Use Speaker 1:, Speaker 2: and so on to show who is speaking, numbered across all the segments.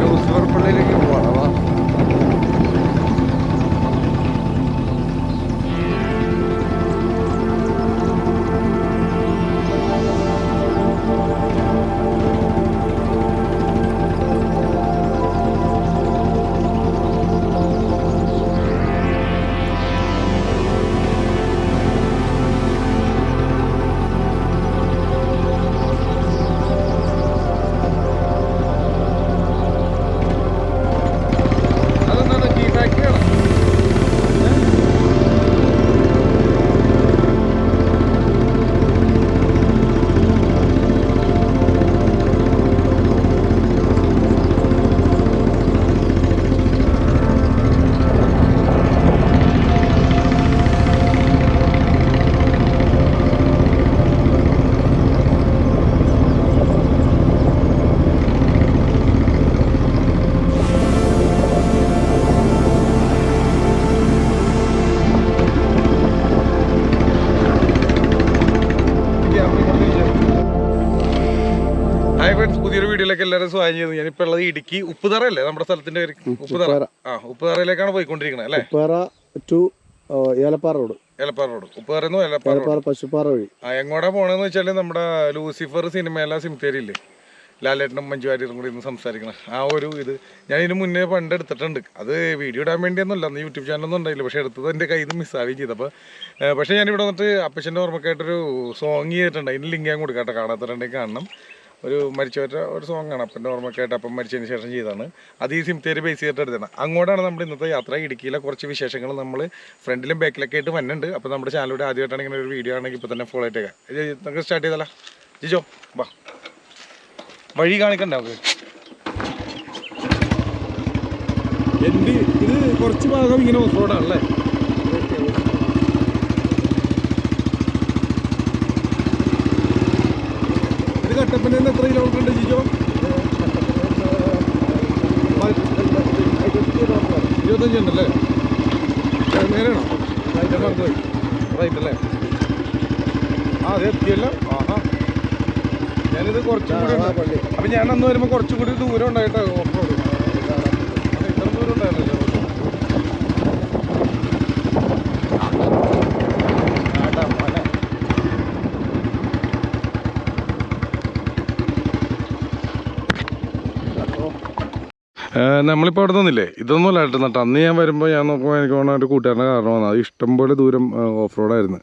Speaker 1: Lucifer പള്ളിയിലേക്ക് പോവാണ്. അതാ പുതിയൊരു വീഡിയോയിലേക്ക് എല്ലാവരും സ്വാഗതം ചെയ്യുന്നു. ഞാനിപ്പോൾ ഉള്ളത് ഇടുക്കി ഉപ്പുതറ അല്ലേ നമ്മുടെ സ്ഥലത്തിന്റെ പേര്? ഉപ്പുതറ. ഉപ്പുതറയിലേക്കാണ് പോയിക്കൊണ്ടിരിക്കുന്നത് അല്ലേ?
Speaker 2: ഏലപ്പാറ റോഡ്.
Speaker 1: ഉപ്പുതറന്ന് ഏലപ്പാറ പശുപ്പാറ വഴി. എങ്ങോട്ടാ പോണെന്ന് വെച്ചാല് നമ്മുടെ ലൂസിഫർ സിനിമയിലെ സിമിത്തേരി ഇല്ലേ, ലാലേട്ടനും മഞ്ജു വാര്യരും കൂടി ഇന്ന് സംസാരിക്കണം. ആ ഒരു ഇത് ഞാൻ ഇതിന് മുന്നേ പണ്ട് എടുത്തിട്ടുണ്ട്. അത് വീഡിയോ ഇടാൻ വേണ്ടിയൊന്നുമല്ല, അന്ന് യൂട്യൂബ് ചാനലൊന്നും ഉണ്ടായില്ല. പക്ഷെ എടുത്തത് എൻ്റെ കയ്യിൽ നിന്ന് മിസ്സാവുകയും ചെയ്തപ്പോൾ പക്ഷേ ഞാനിവിടെ വന്നിട്ട് അപ്പച്ചൻ്റെ ഓർമ്മക്കായിട്ടൊരു സോങ് ചെയ്തിട്ടുണ്ട്. അതിന് ലിങ്ക് ഞാൻ കൊടുക്കാട്ടെ, കാണാത്തവരുണ്ടെങ്കിൽ കാണണം. ഒരു മരിച്ചവരുടെ ഒരു സോങ്ങാണ്, അപ്പൻ്റെ ഓർമ്മക്കായിട്ട്. അപ്പം മരിച്ചതിന് ശേഷം ചെയ്താണ്. അത് ഈ സിമിത്തേരി ബേസ് ചെയ്തിട്ട് എടുത്തതാണ്. അങ്ങോട്ടാണ് നമ്മുടെ ഇന്നത്തെ യാത്ര. ഇടുക്കിയിലെ കുറച്ച് വിശേഷങ്ങൾ നമ്മൾ ഫ്രണ്ടിലും ബാക്കിലൊക്കെ ആയിട്ട് വന്നിട്ടുണ്ട്. അപ്പോൾ നമ്മുടെ ചാനലിലൂടെ ആദ്യമായിട്ടാണ് ഇങ്ങനെ ഒരു വീഡിയോ ആണെങ്കിൽ ഇപ്പോൾ തന്നെ ഫോളോ ആയിട്ടേക്കാം. നമുക്ക് സ്റ്റാർട്ട് ചെയ്താലോ ജിജോ? വാ, വഴി കാണിക്കണ്ട നമുക്ക്. എൻ്റെ ഇത് കുറച്ച് ഭാഗം ഇങ്ങനെ ഓഫ് റോഡാണല്ലേ? ഇത് കട്ടപ്പനയിൽ നിന്ന് എത്ര കിലോമീറ്റർ ഉണ്ട് ജിജോ? 25 ഉണ്ടല്ലേ? നേരെയാണോ? റൈറ്റ് അല്ലേ? ആ അതെ, എത്തിയല്ലോ. ആഹാ, ഞാനിത് കുറച്ചും കൂടി പള്ളി. അപ്പം ഞാൻ അന്ന് വരുമ്പോൾ കുറച്ചും കൂടി ദൂരം ഉണ്ടായിട്ടോ ഓഫ് റോഡ്. ഇത്ര ദൂരം ഉണ്ടായിരുന്നല്ലോ. നമ്മളിപ്പോൾ അവിടെ നിന്നില്ലേ, ഇതൊന്നും അല്ലായിട്ട് നട്ടോ. അന്ന് ഞാൻ വരുമ്പോൾ ഞാൻ നോക്കുമ്പോൾ എനിക്ക് തോന്നുന്ന ഒരു കൂട്ടുകാരൻ്റെ കാരണമാണ്. അത് ഇഷ്ടംപോലെ ദൂരം ഓഫ് റോഡായിരുന്നു.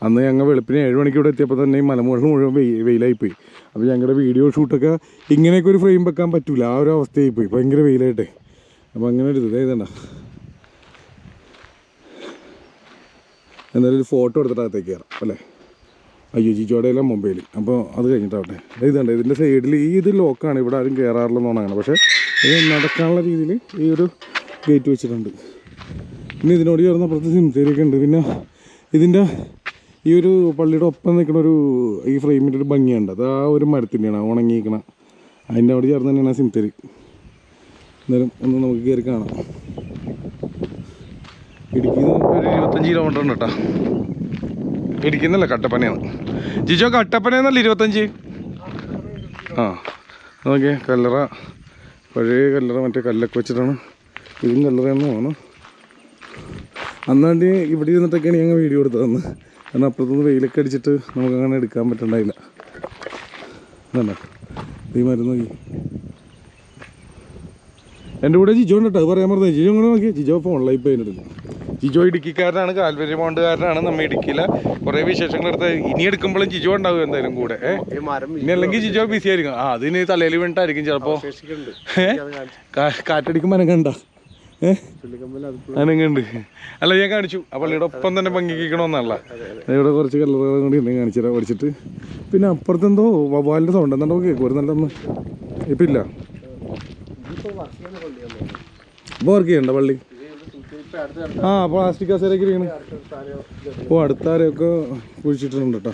Speaker 1: അന്ന് ഞങ്ങൾ വെളുപ്പിന് 7 മണിക്ക് ഇവിടെ എത്തിയപ്പോൾ തന്നെ ഈ മലമുകളിൽ മുഴുവൻ വെയിലായിപ്പോയി. അപ്പോൾ ഞങ്ങളുടെ വീഡിയോ ഷൂട്ടൊക്കെ ഇങ്ങനെയൊക്കെ ഒരു ഫ്രെയിം വെക്കാൻ പറ്റില്ല, ആ ഒരു അവസ്ഥയായിപ്പോയി, ഭയങ്കര വെയിലായിട്ടേ. അപ്പോൾ അങ്ങനെ ഒരു ഇത് ഇതേതണ്ട, എന്തായാലും ഒരു ഫോട്ടോ എടുത്തിട്ട് അകത്തേക്ക് കയറാം അല്ലേ? അയ്യോ, ജിജോടെയല്ല മൊബൈൽ. അപ്പോൾ അത് കഴിഞ്ഞിട്ടാവട്ടെ. ഇതുണ്ട്, ഇതിൻ്റെ സൈഡിൽ ഈ ഇത് ലോക്കാണ്, ഇവിടെ ആരും കയറാറില്ലെന്നാണ് അങ്ങനെ. പക്ഷേ ഇത് നടക്കാനുള്ള രീതിയിൽ ഈ ഒരു ഗേറ്റ് വെച്ചിട്ടുണ്ട്. പിന്നെ ഇതിനോട് ചേർന്ന് അപ്പുറത്ത് സിമിത്തേരിയൊക്കെ ഉണ്ട്. പിന്നെ ഇതിൻ്റെ ഈ ഒരു പള്ളിയുടെ ഒപ്പം നിൽക്കുന്ന ഒരു ഈ ഫ്രെയിമിൻ്റെ ഒരു ഭംഗിയുണ്ട്, അത് ആ ഒരു മരത്തിൻ്റെയാണ് ഉണങ്ങിയിരിക്കണം. അതിൻ്റെ അവിടെ ചേർന്ന് തന്നെയാണ് സിമിത്തേരി. എന്തായാലും ഒന്ന് നമുക്ക് കയറി കാണാം. ഇടുക്കിയിൽ നിന്ന് ഒരു 25 കിലോമീറ്റർ ഉണ്ട് കേട്ടോ. ഇടുക്കിന്നല്ല, കട്ടപ്പനയാണ് ജിജോ. കട്ടപ്പനയെന്നല്ല 25. ആ നോക്കിയേ, കല്ലറ, പഴയ കല്ലറ, മറ്റേ കല്ലൊക്കെ വെച്ചിട്ടാണ്. ഇതും കല്ലറയെന്ന് തോന്നുന്നു. അന്നാണ്ട് ഇവിടെ ഇരുന്നിട്ടൊക്കെയാണ് ഞങ്ങൾ വീഡിയോ എടുത്തതെന്ന്. കാരണം അപ്പുറത്തുനിന്ന് വെയിലൊക്കെ അടിച്ചിട്ട് നമുക്കങ്ങനെ എടുക്കാൻ പറ്റണ്ടായില്ല. അതല്ല ഈ മരുന്ന് നോക്കി. എൻ്റെ കൂടെ ജിജോ ഉണ്ട് കേട്ടോ, അത് പറയാൻ പറഞ്ഞത്. ജിജോ അങ്ങനെ നോക്കി, ജിജോ ഫോണിലായി ഇപ്പോൾ അതിനെടുക്കും. ജിജോ ഇടുക്കിക്കാരനാണ്, കാൽവരി മൗണ്ടുകാരനാണ്. നമ്മൾ ഇടുക്കിയിലെ കുറേ വിശേഷങ്ങൾ എടുത്ത് ഇനി എടുക്കുമ്പോഴും ജിജോ ഉണ്ടാവും എന്തായാലും കൂടെ. ഇനി അല്ലെങ്കിൽ ജിജോ ബിസി ആയിരിക്കും. ആ അതിന് തലയിൽ വീണിട്ടായിരിക്കും ചിലപ്പോൾ. കാറ്റടിക്കുമ്പോൾ അനങ്ങണ്ട, അനങ്ങുണ്ട്. അല്ല ഞാൻ കാണിച്ചു, ആ പള്ളിയുടെ ഒപ്പം തന്നെ ഭംഗിക്കണമെന്നല്ല. ഇവിടെ കുറച്ച് കല്ലറുകളും കൂടി ഉണ്ടെങ്കിൽ കാണിച്ചു തരാം പഠിച്ചിട്ട്. പിന്നെ അപ്പുറത്തെന്തോ വവ്വാലിൻ്റെ സൗണ്ട് എന്താണ്ടോ കേൾക്കും, ഒരു നല്ലൊന്ന്. ഇപ്പം ഇല്ല, ഇപ്പോൾ വർക്ക് ചെയ്യണ്ട പള്ളി. ആ പ്ലാസ്റ്റിക് കസേരയൊക്കെ ഇരിക്കണം. ഓ, അടുത്താരെയൊക്കെ കുഴിച്ചിട്ടുണ്ട് കേട്ടോ.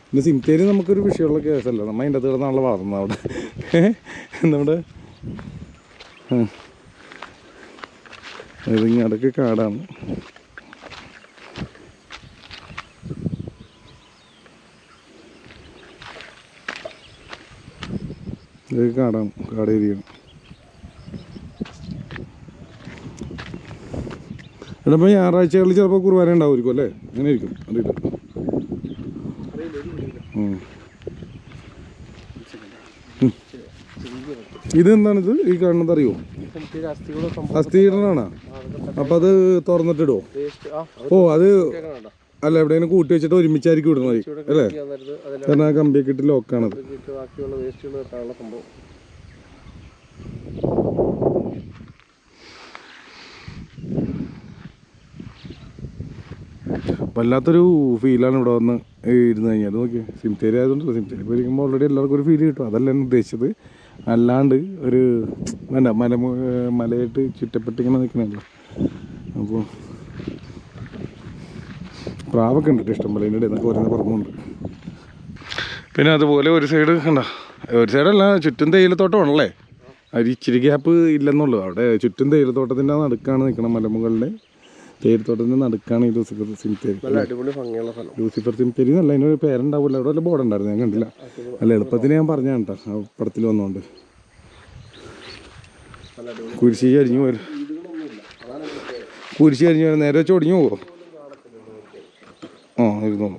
Speaker 1: പിന്നെ സിമിത്തേരി നമുക്കൊരു വിഷയമുള്ള കേസല്ല, നമ്മൾ അതിൻ്റെ അകത്ത് കിടന്നാണല്ലോ വളർന്നത് അവിടെ. നമ്മുടെ ഇതിങ്ങടക്ക് കാടാണ്.
Speaker 2: ഇത് കാടാണ്, കാട് ഏരിയയാണ്. ഇവിടെ ഇപ്പോൾ ഞായറാഴ്ചകളിൽ ചിലപ്പോൾ കുർബാന ഉണ്ടാവുമായിരിക്കും അല്ലേ? അങ്ങനെ ആയിരിക്കും, അറിയില്ല. ഇതെന്താണിത് ഈ കാണുന്നത് അറിയോ? അസ്ഥികീടനാണോ? അപ്പം അത് തുറന്നിട്ടിടുമോ? ഓ അത് അല്ല, എവിടെയെങ്കിലും കൂട്ടി വെച്ചിട്ട് ഒരുമിച്ചായിരിക്കും ഇടുന്നത് അല്ലേ? കാരണം ആ കമ്പിയൊക്കെ ഇട്ട് ലോക്കാണത്. വല്ലാത്തൊരു ഫീലാണ് ഇവിടെ വന്ന് ഇരുന്ന് കഴിഞ്ഞാൽ. നോക്കി സിമിത്തേരി ആയതുകൊണ്ട് സിമിത്തേരി പോയിരിക്കുമ്പോൾ ഓൾറെഡി എല്ലാവർക്കും ഒരു ഫീൽ കിട്ടും. അതല്ല ഞാൻ ഉദ്ദേശിച്ചത്. അല്ലാണ്ട് ഒരു മലയായിട്ട് ചുറ്റപ്പെട്ടിങ്ങനെ നിൽക്കണല്ലോ. അപ്പോൾ പ്രാവൊക്കെ ഉണ്ട് ഇഷ്ടം പോലെ, അതിൻ്റെ ഇടയിൽ നിന്നൊക്കെ ഓരോന്ന് പറമ്പുണ്ട്. പിന്നെ അതുപോലെ ഒരു സൈഡ് കണ്ടോ, ഒരു സൈഡല്ല ചുറ്റും തേയിലത്തോട്ടമാണല്ലേ. അത് ഇച്ചിരി ഗ്യാപ്പ് ഇല്ലെന്നുള്ളൂ. അവിടെ ചുറ്റും തേയിലത്തോട്ടത്തിൻ്റെ നടുക്കാണ് നിൽക്കണം. മലമുകളിലെ തേയിലത്തോട്ടത്തിൻ്റെ നടുക്കാണ് ഈ ലൂസിഫർ സിമിത്തേരി. ലൂസിഫർ സിമിത്തേരി എന്നല്ല, അതിനൊരു പേരുണ്ടാവില്ല. അവിടെ വല്ല ബോർഡ് ഉണ്ടായിരുന്നു, ഞാൻ കണ്ടില്ല. അല്ല എളുപ്പത്തിന് ഞാൻ പറഞ്ഞാണ് കേട്ടോ, ആ പടത്തിൽ വന്നുകൊണ്ട്. കുരിശി അരിഞ്ഞു പോലും, കുരിശി അരിഞ്ഞു പോലും നേരെ വെച്ച് ഒടിഞ്ഞു പോവോ? ആ ഇരുന്നോളൂ.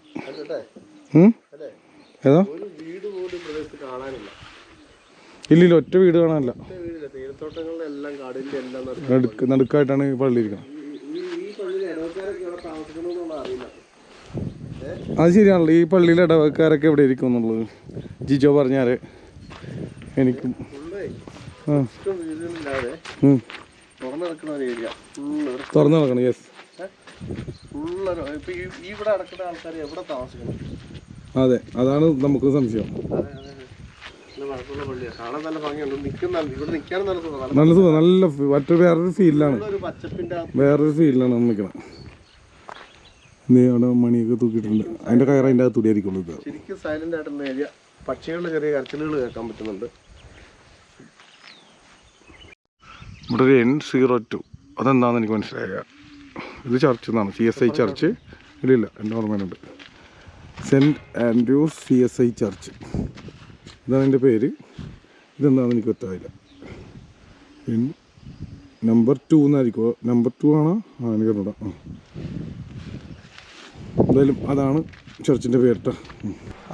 Speaker 2: ഏതാ? ഇല്ലില്ല, ഒറ്റ വീട് കാണാനില്ല. നടുക്കായിട്ടാണ് ഈ പള്ളി ഇരിക്കുന്നത്. അത് ശരിയാണല്ലോ, ഈ പള്ളിയിലെ ഇടവക്കാരൊക്കെ എവിടെ ഇരിക്കും എന്നുള്ളത് ജിജോ പറഞ്ഞാല് എനിക്കും. തുറന്നു നടക്കണം. യെസ്, അതെ, അതാണ് നമുക്ക് സംശയം. നല്ല സുഖം, നല്ല മറ്റൊരു വേറൊരു ഫീലാണ് നിൽക്കണം. അവിടെ മണിയൊക്കെ തൂക്കിയിട്ടുണ്ട്. അതിന്റെ കയറ് അതിൻ്റെ അകത്ത് തുടിയായിരിക്കുള്ളൂ. ഇത്
Speaker 3: ശരിക്കും സൈലന്റ് ആയിട്ടുള്ള ഏരിയ. പക്ഷികളുടെ ചെറിയ കരച്ചിലുകൾ കേൾക്കാൻ പറ്റുന്നുണ്ട്.
Speaker 2: ഇവിടെ ഒരു N02 അതെന്താണെന്ന് എനിക്ക് മനസ്സിലായ. ഇത് ചർച്ച് എന്നാണ്, CSI ചർച്ച്. ഇല്ല എൻ്റെ ഓർമ്മയിലുണ്ട്, സെൻറ്റ് ആൻഡ്രൂസ് CSI ചർച്ച്, ഇതാണ് എൻ്റെ പേര്. ഇതെന്താണെന്ന് എനിക്ക് വ്യക്തമായില്ല. നമ്പർ 2 എന്നായിരിക്കുമോ? നമ്പർ 2 ആണോ? എനിക്ക് അറിഞ്ഞൂടാ. എന്തായാലും അതാണ് ചർച്ചിൻ്റെ പേരിട്ട.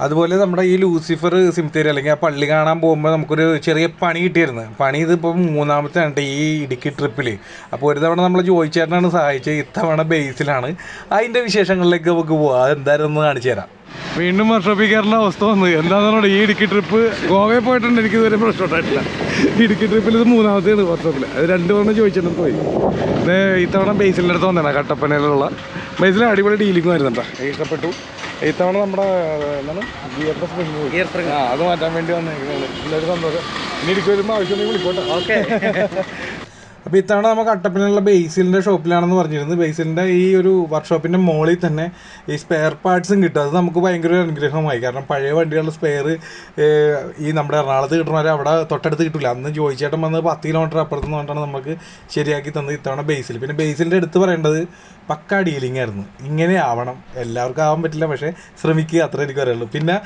Speaker 1: അതുപോലെ നമ്മുടെ ഈ ലൂസിഫർ സിമിത്തേരി അല്ലെങ്കിൽ ആ പള്ളി കാണാൻ പോകുമ്പോൾ നമുക്കൊരു ചെറിയ പണി കിട്ടിയിരുന്നു. പണി ഇതിപ്പം 3ാമത്തെ ആണ് ഈ ഇടുക്കി ട്രിപ്പിൽ. അപ്പോൾ ഒരു തവണ നമ്മൾ ജോയിച്ചേട്ടനാണ് സഹായിച്ചത്, ഇത്തവണ ബേസിലാണ്. അതിൻ്റെ വിശേഷങ്ങളിലേക്ക് നമുക്ക് പോകാം. അതെന്തായാലും ഒന്ന് കാണിച്ചു തരാം.
Speaker 2: വീണ്ടും വർഷോപ്പിക്കാറുള്ള അവസ്ഥ വന്നു. എന്താണെന്ന് പറഞ്ഞാൽ ഈ ഇടുക്കി ട്രിപ്പ് ഗോവയിൽ പോയിട്ടുണ്ട്, എനിക്ക് ഇതുവരെ പ്രശ്നം ഉണ്ടായിട്ടില്ല. ഇടുക്കി ട്രിപ്പിൽ ഇത് 3ാമത്തേണ് വർഷോപ്പിൽ. അത് 2 തവണ ചോദിച്ചിട്ട് പോയി. ഇത്തവണ ബേസിലിൻ്റെ അടുത്ത് വന്നതാണ്, കട്ടപ്പനയിലുള്ള ബേസിൽ. അടിപൊളി ഡീലിംഗ് വരുന്നുണ്ടോ, ഇഷ്ടപ്പെട്ടു. ഇത്തവണ നമ്മുടെ എന്താണ് ഗിയർ സ്പ്രിങ് അത് മാറ്റാൻ വേണ്ടി വന്നേക്കുന്നത്. എല്ലാവരും സന്തോഷം. ഇനി ഇടുക്കി വരുമ്പോൾ ആവശ്യമുണ്ടെങ്കിൽ വിളിക്കോട്ടെ. ഓക്കെ.
Speaker 1: അപ്പോൾ ഇത്തവണ നമുക്ക് കട്ടപ്പനയിലുള്ള ബേസിലിൻ്റെ ഷോപ്പിലാണെന്ന് പറഞ്ഞിരുന്നത്. ബേസിലിൻ്റെ ഈ ഒരു വർക്ക്ഷോപ്പിൻ്റെ മുകളിൽ തന്നെ ഈ സ്പെയർ പാർട്സും കിട്ടും. അത് നമുക്ക് ഭയങ്കര ഒരു അനുഗ്രഹമായി. കാരണം പഴയ വണ്ടികളുടെ സ്പെയർ ഈ നമ്മുടെ എറണാകുളത്ത് കിട്ടണവരെ അവിടെ തൊട്ടടുത്ത് കിട്ടില്ല. അന്ന് ജോയിച്ചേട്ടൻ വന്ന് 10 കിലോമീറ്റർ അപ്പുറത്ത് നിന്നുകൊണ്ടാണ് നമുക്ക് ശരിയാക്കി തന്നത് ഇത്തവണ ബേസിൽ. പിന്നെ ബേസിലിൻ്റെ എടുത്ത് പറയേണ്ടത് പക്ക ഡീലിംഗ് ആയിരുന്നു. ഇങ്ങനെ ആവണം, എല്ലാവർക്കും ആവാൻ പറ്റില്ല, പക്ഷേ ശ്രമിക്കുക, അത്ര എനിക്ക് പറയുള്ളൂ. പിന്നെ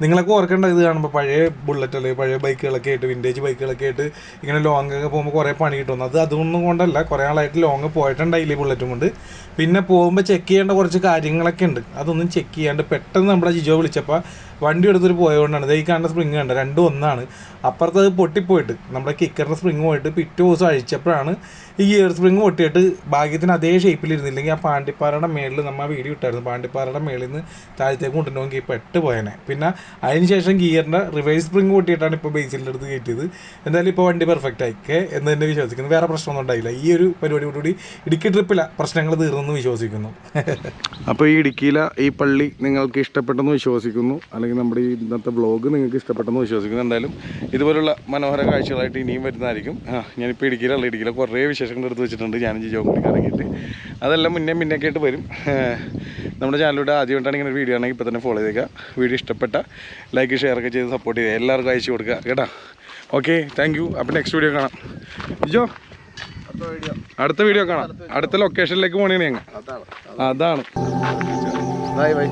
Speaker 1: നിങ്ങളൊക്കെ ഓർക്കേണ്ട, ഇത് കാണുമ്പോൾ പഴയ ബുള്ളറ്റ് അല്ലെങ്കിൽ പഴയ ബൈക്കുകളൊക്കെ ആയിട്ട്, വിൻറ്റേജ് ബൈക്കുകളൊക്കെ ആയിട്ട് ഇങ്ങനെ ലോങ്ങൊക്കെ പോകുമ്പോൾ കുറേ പണി കിട്ടുന്നു. അതൊന്നും കൊണ്ടല്ല, കുറേ ആളായിട്ട് ലോങ് പോയിട്ടുണ്ടായില്ല ഈ ബുള്ളറ്റും കൊണ്ട്. പിന്നെ പോകുമ്പോൾ ചെക്ക് ചെയ്യേണ്ട കുറച്ച് കാര്യങ്ങളൊക്കെ ഉണ്ട്. അതൊന്നും ചെക്ക് ചെയ്യാണ്ട് പെട്ടെന്ന് നമ്മുടെ ജിജോ വിളിച്ചപ്പോൾ വണ്ടി എടുത്തിട്ട് പോയതുകൊണ്ടാണ്. ഈ കാണുന്ന സ്പ്രിങ് കണ്ട 2 ഒന്നാണ്. അപ്പുറത്ത് അത് പൊട്ടിപ്പോയിട്ട് നമ്മുടെ കിക്കറിൻ്റെ സ്പ്രിങ് പോയിട്ട് പിറ്റേ ദിവസം അഴിച്ചപ്പോഴാണ് ഈ ഗിയർ സ്പ്രിങ് പൊട്ടിയിട്ട് ഭാഗ്യത്തിന് അതേ ഷേപ്പിലിരുന്നില്ലെങ്കിൽ ആ പാണ്ടിപ്പാറയുടെ മേളിൽ നമ്മൾ ആ വീഡിയോ ഇട്ടായിരുന്നു. പാണ്ടിപ്പാറയുടെ മേളിൽ നിന്ന് താഴത്തേക്ക് കൊണ്ടുപോകണമെങ്കിൽ പെട്ട് പോയനെ. പിന്നെ അതിനുശേഷം ഗിയറിൻ്റെ റിവേഴ്സ് സ്പ്രിങ് പൊട്ടിയിട്ടാണ് ഇപ്പോൾ ബേസിലിൻ്റെ അടുത്ത് കയറ്റിയത്. എന്തായാലും ഇപ്പോൾ വണ്ടി പെർഫെക്റ്റ് ആയിക്കേ എന്ന് തന്നെ വിശ്വസിക്കുന്നു. വേറെ പ്രശ്നമൊന്നും ഉണ്ടായില്ല. ഈ ഒരു പരിപാടിയോടുകൂടി ഇടുക്കി ട്രിപ്പില്ല പ്രശ്നങ്ങൾ തീർന്നെന്ന് വിശ്വസിക്കുന്നു.
Speaker 2: അപ്പോൾ ഈ ഇടുക്കിയിലെ ഈ പള്ളി നിങ്ങൾക്ക് ഇഷ്ടപ്പെട്ടെന്ന് വിശ്വസിക്കുന്നു, അല്ലെങ്കിൽ നമ്മുടെ ഈ ഇന്നത്തെ വ്ളോഗ് നിങ്ങൾക്ക് ഇഷ്ടപ്പെട്ടെന്ന് വിശ്വസിക്കുന്നു. എന്തായാലും ഇതുപോലുള്ള മനോഹര കാഴ്ചകളായിട്ട് ഇനിയും വരുന്നതായിരിക്കും. ഞാനിപ്പോൾ ഇടുക്കിയിലെ കുറേ വിശേഷങ്ങൾ എടുത്ത് വെച്ചിട്ടുണ്ട്, ഞാനും ജിജോ കൂടി ഇറങ്ങിയിട്ട്. അതെല്ലാം മുന്നേക്കെ ആയിട്ട് വരും. നമ്മുടെ ചാനലിലൂടെ ആദ്യമായിട്ടാണ് ഇങ്ങനെ ഒരു വീഡിയോ ആണെങ്കിൽ ഇപ്പോൾ തന്നെ ഫോളോ ചെയ്തേക്കുക. വീഡിയോ ഇഷ്ടപ്പെട്ട ലൈക്ക് ഷെയറൊക്കെ ചെയ്ത് സപ്പോർട്ട് ചെയ്യുക, എല്ലാവർക്കും അയച്ചു കൊടുക്കുക കേട്ടോ. Okay, thank you. അപ്പോൾ നെക്സ്റ്റ് വീഡിയോ കാണാം. ജിജോ, അടുത്ത വീഡിയോ കാണാം. അടുത്ത ലൊക്കേഷനിലേക്ക് പോകണേ ഞങ്ങൾ. അതാണ്.
Speaker 3: Bye bye.